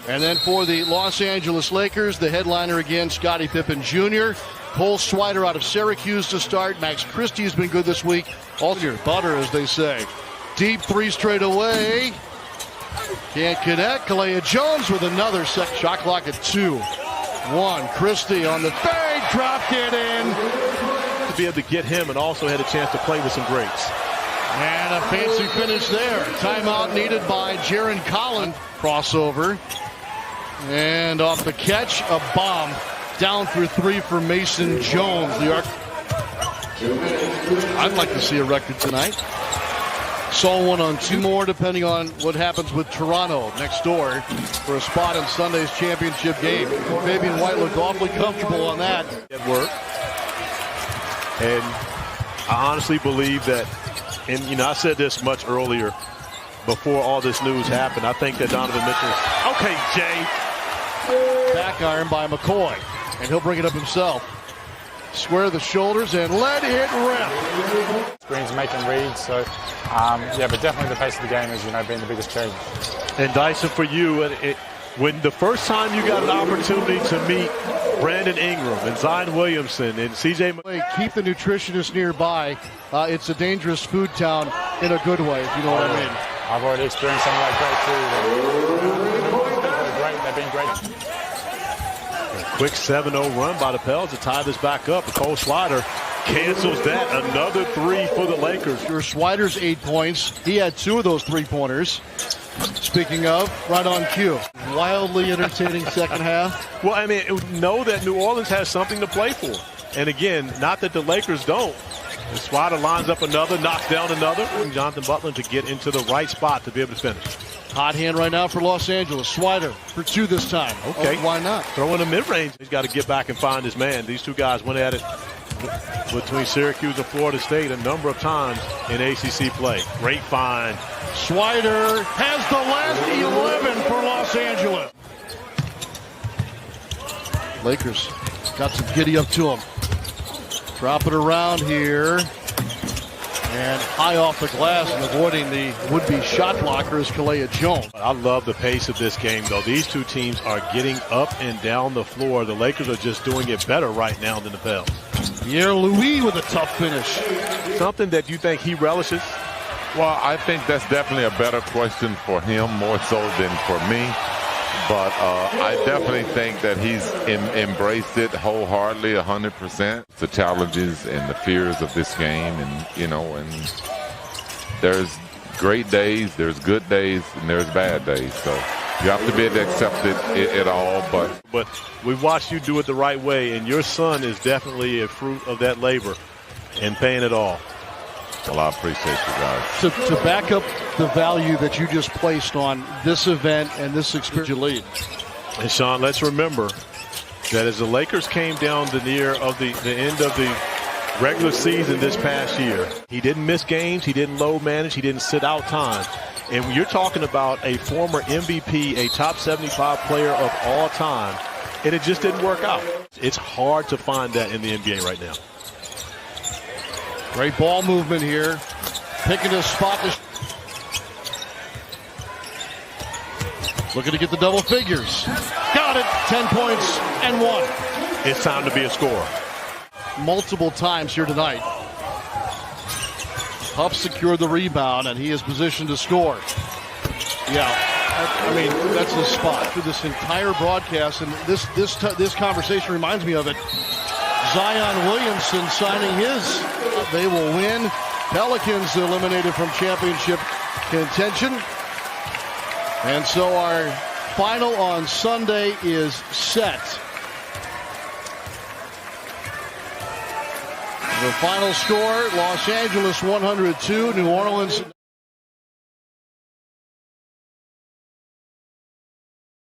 And then for the Los Angeles Lakers, the headliner again, Scottie Pippen Jr. Cole Swider out of Syracuse to start. Max Christie has been good this week. Also butter, as they say. Deep three straight away. Can't connect. Kalea Jones with another second. Shot clock at 2-1. Christie on the fade. Dropped it in. To be able to get him and also had a chance to play with some greats. And a fancy finish there. Timeout needed by Jaron Collins. Crossover. And off the catch, a bomb. Down for three for Mason Jones. I'd like to see a record tonight. Saw one on two more, depending on what happens with Toronto next door for a spot in Sunday's championship game. Fabian White looked awfully comfortable on that. At work. And I honestly believe that, and I said this much earlier before all this news happened, I think that Donovan Mitchell, okay, Jay. Back iron by McCoy, and he'll bring it up himself. Square the shoulders and let it rip. Green's making reads, so yeah, but definitely the pace of the game is, being the biggest change. And Dyson, for you, when the first time you got an opportunity to meet Brandon Ingram and Zion Williamson and CJ, keep the nutritionist nearby. It's a dangerous food town in a good way, if you know what I mean. I've already experienced some of that great food. They've been great. A quick 7-0 run by the Pels to tie this back up. Cole Swider cancels that. Another three for the Lakers. Your Swider's 8 points. He had 2 of those 3-pointers. Speaking of, right on cue. Wildly entertaining second half. Well, know that New Orleans has something to play for. And again, not that the Lakers don't. The Swider lines up another, knocks down another. Jonathan Butler to get into the right spot to be able to finish. Hot hand right now for Los Angeles. Swider for 2 this time. Okay. Why not? Throwing a mid-range. He's got to get back and find his man. These two guys went at it between Syracuse and Florida State a number of times in ACC play. Great find. Swider has the last 11 for Los Angeles. Lakers got some giddy up to him. Drop it around here. And high off the glass and avoiding the would-be shot blocker is Kalea Jones. I love the pace of this game, though. These two teams are getting up and down the floor. The Lakers are just doing it better right now than the Pels. Pierre Louis with a tough finish. Something that you think he relishes? Well, I think that's definitely a better question for him, more so than for me. But I definitely think that he's embraced it wholeheartedly, 100%. The challenges and the fears of this game, and there's great days, there's good days, and there's bad days. So you have to be able to accept it all. But we've watched you do it the right way, and your son is definitely a fruit of that labor and paying it all. Well, I appreciate you guys. To back up the value that you just placed on this event and this experience, you lead. And Sean, let's remember that as the Lakers came down the near of the end of the regular season this past year, he didn't miss games, he didn't load manage, he didn't sit out time. And when you're talking about a former MVP, a top 75 player of all time, and it just didn't work out. It's hard to find that in the NBA right now. Great ball movement here. Picking a spot. Looking to get the double figures. Got it. 10 points and 1. It's time to be a scorer. Multiple times here tonight. Huff secured the rebound, and he is positioned to score. Yeah, that's the spot for this entire broadcast, and this conversation reminds me of it. Zion Williamson signing his. They will win. Pelicans eliminated from championship contention. And so our final on Sunday is set. The final score, Los Angeles 102, New Orleans